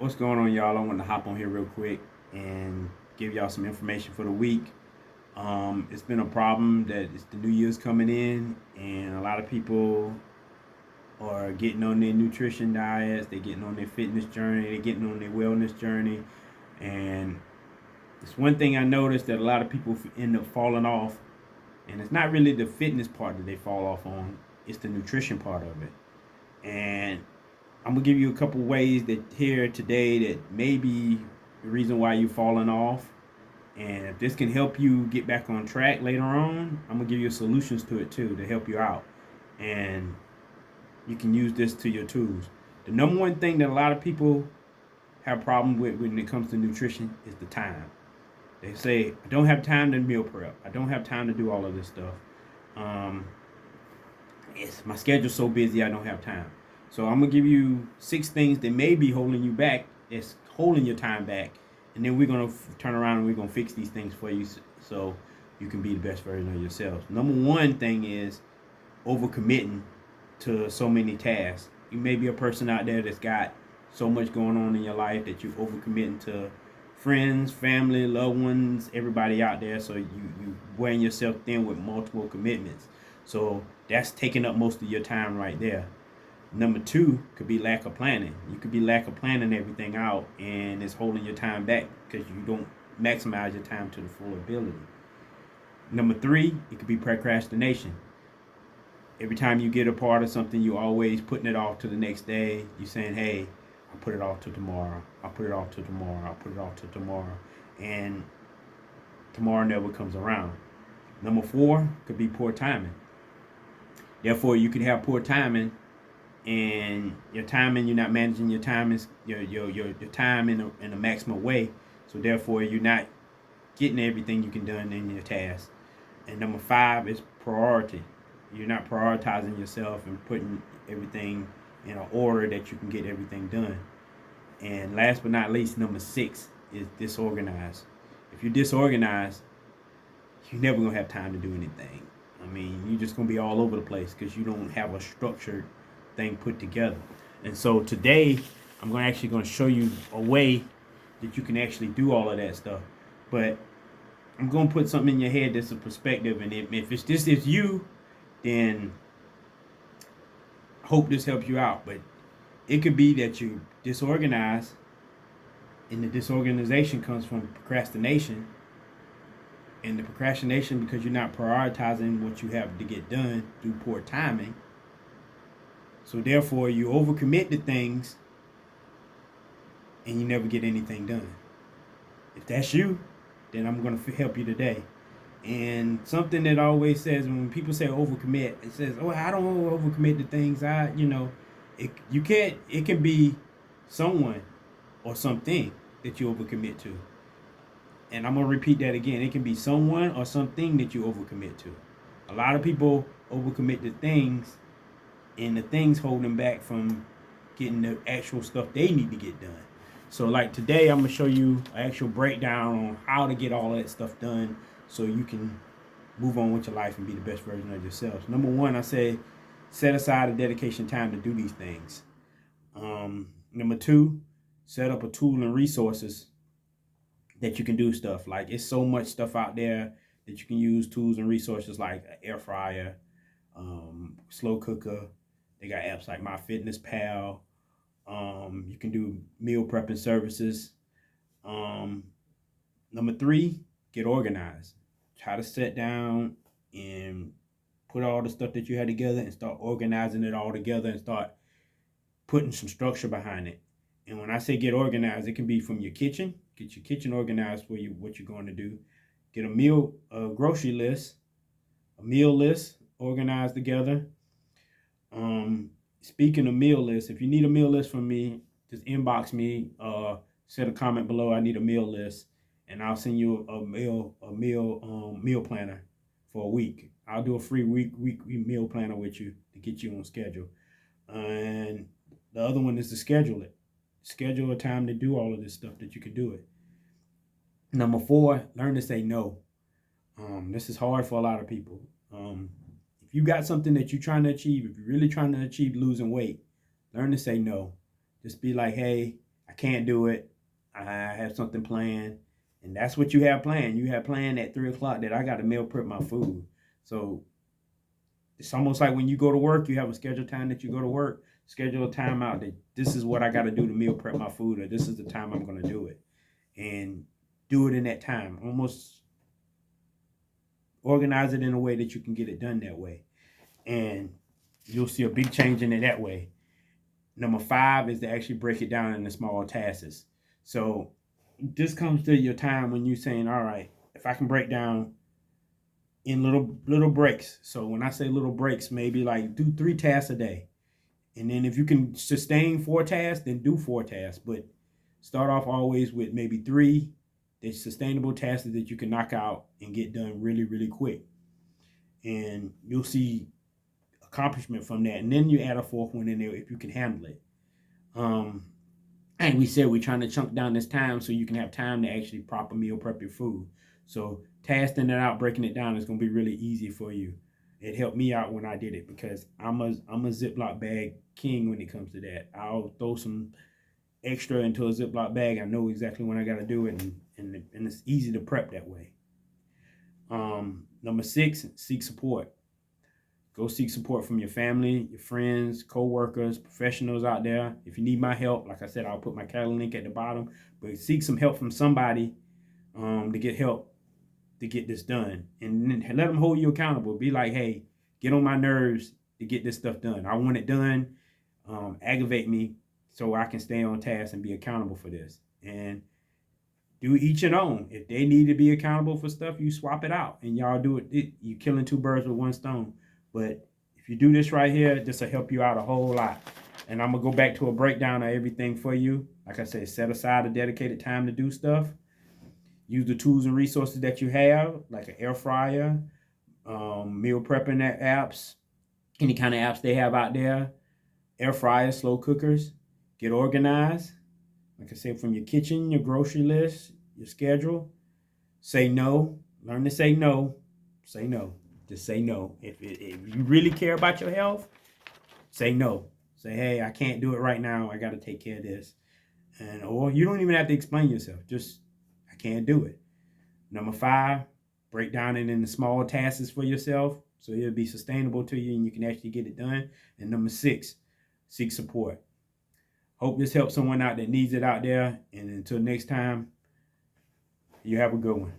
What's going on, y'all? I want to hop on here real quick and give y'all some information for the week. It's been a problem that it's the New Year's coming in, and a lot of people are getting on their nutrition diets, they're getting on their fitness journey, they're getting on their wellness journey. And it's one thing I noticed that a lot of people end up falling off, and it's not really the fitness part that they fall off on, it's the nutrition part of it. And I'm gonna give you a couple ways that here today that may be the reason why you're falling off. And if this can help you get back on track later on, I'm gonna give you solutions to it too to help you out. And you can use this to your tools. The number one thing that a lot of people have problem with when it comes to nutrition is the time. They say, I don't have time to meal prep. I don't have time to do all of this stuff. Um, my schedule's so busy, I don't have time. So I'm gonna give you 6 things that may be holding you back. It's holding your time back, and then we're gonna turn around and we're gonna fix these things for you, so you can be the best version of yourself. Number one thing is overcommitting to so many tasks. You may be a person out there that's got so much going on in your life that you're overcommitting to friends, family, loved ones, everybody out there. So you wearing yourself thin with multiple commitments. So that's taking up most of your time right there. Number two could be lack of planning. You could be lack of planning everything out, and it's holding your time back because you don't maximize your time to the full ability. Number three, it could be procrastination. Every time you get a part of something, you always putting it off to the next day. You saying, "Hey, I'll put it off to tomorrow. I'll put it off to tomorrow. I'll put it off to tomorrow," and tomorrow never comes around. Number four could be poor timing. Therefore, you could have poor timing, and your timing, you're not managing your time is your time in a maximum way. So therefore, you're not getting everything you can done in your task. And number five is priority. You're not prioritizing yourself and putting everything in an order that you can get everything done. And last but not least, number six is disorganized. If you're disorganized, you're never gonna have time to do anything. I mean, you're just gonna be all over the place because you don't have a structured thing put together. And so today, I'm actually gonna show you a way that you can actually do all of that stuff. But I'm gonna put something in your head that's a perspective, and if it's this is you, then I hope this helps you out. But it could be that you're disorganized, and the disorganization comes from procrastination, and the procrastination because you're not prioritizing what you have to get done through poor timing. So therefore, you overcommit to things, and you never get anything done. If that's you, then I'm gonna help you today. And something that always says when people say overcommit, it says, "Oh, I don't overcommit to things. You can't. It can be someone or something that you overcommit to." And I'm gonna repeat that again. It can be someone or something that you overcommit to. A lot of people overcommit to things, and the things hold them back from getting the actual stuff they need to get done. So like today, I'm gonna show you an actual breakdown on how to get all that stuff done so you can move on with your life and be the best version of yourself. Number one, I say set aside a dedication time to do these things. Number two, set up a tool and resources that you can do stuff. Like it's so much stuff out there that you can use tools and resources like an air fryer, slow cooker. They got apps like MyFitnessPal. You can do meal prepping services. Um, Number three, get organized. Try to sit down and put all the stuff that you had together and start organizing it all together and start putting some structure behind it. And when I say get organized, it can be from your kitchen. Get your kitchen organized for you, what you're going to do. Get a grocery list, a meal list organized together. Speaking of meal lists, if you need a meal list from me, just inbox me. Set a comment below. I need a meal list, and I'll send you meal planner for a week. I'll do a free weekly meal planner with you to get you on schedule. And the other one is to schedule it. Schedule a time to do all of this stuff that you can do it. Number four, learn to say no. This is hard for a lot of people. If you got something that you're trying to achieve, if you're really trying to achieve losing weight, learn to say no. Just be like, hey, I can't do it. I have something planned. And that's what you have planned. You have planned at 3 o'clock that I got to meal prep my food. So it's almost like when you go to work, you have a scheduled time that you go to work, schedule a time out that this is what I got to do to meal prep my food, or this is the time I'm going to do it. And do it in that time. Almost organize it in a way that you can get it done that way. And you'll see a big change in it that way. Number 5 is to actually break it down into small tasks. So this comes to your time when you're saying, all right, if I can break down in little breaks. So when I say little breaks, maybe like do 3 tasks a day. And then if you can sustain 4 tasks, then do 4 tasks. But start off always with maybe 3 that's sustainable tasks that you can knock out and get done really, really quick. And you'll see accomplishment from that. And then you add a 4th one in there if you can handle it. And we said we're trying to chunk down this time so you can have time to actually proper meal prep your food. So tasking it out, breaking it down is going to be really easy for you. It helped me out when I did it because I'm a Ziploc bag king when it comes to that. I'll throw some extra into a Ziploc bag. I know exactly when I got to do it, and it's easy to prep that way. Number 6, seek support. Go seek support from your family, your friends, co-workers, professionals out there. If you need my help, like I said, I'll put my Calendar link at the bottom. But seek some help from somebody to get help to get this done. And let them hold you accountable. Be like, hey, get on my nerves to get this stuff done. I want it done. Aggravate me so I can stay on task and be accountable for this. And do each your own. If they need to be accountable for stuff, you swap it out. And y'all do it. You're killing 2 birds with 1 stone. But if you do this right here, this will help you out a whole lot. And I'm going to go back to a breakdown of everything for you. Like I said, set aside a dedicated time to do stuff. Use the tools and resources that you have, like an air fryer, meal prepping apps, any kind of apps they have out there, air fryers, slow cookers. Get organized. Like I said, from your kitchen, your grocery list, your schedule. Say no. Learn to say no. Say no. Just say no. If you really care about your health, say no. Say, hey, I can't do it right now. I got to take care of this. Or you don't even have to explain yourself. Just, I can't do it. Number 5, break down it into small tasks for yourself so it'll be sustainable to you and you can actually get it done. And number 6, seek support. Hope this helps someone out that needs it out there. And until next time, you have a good one.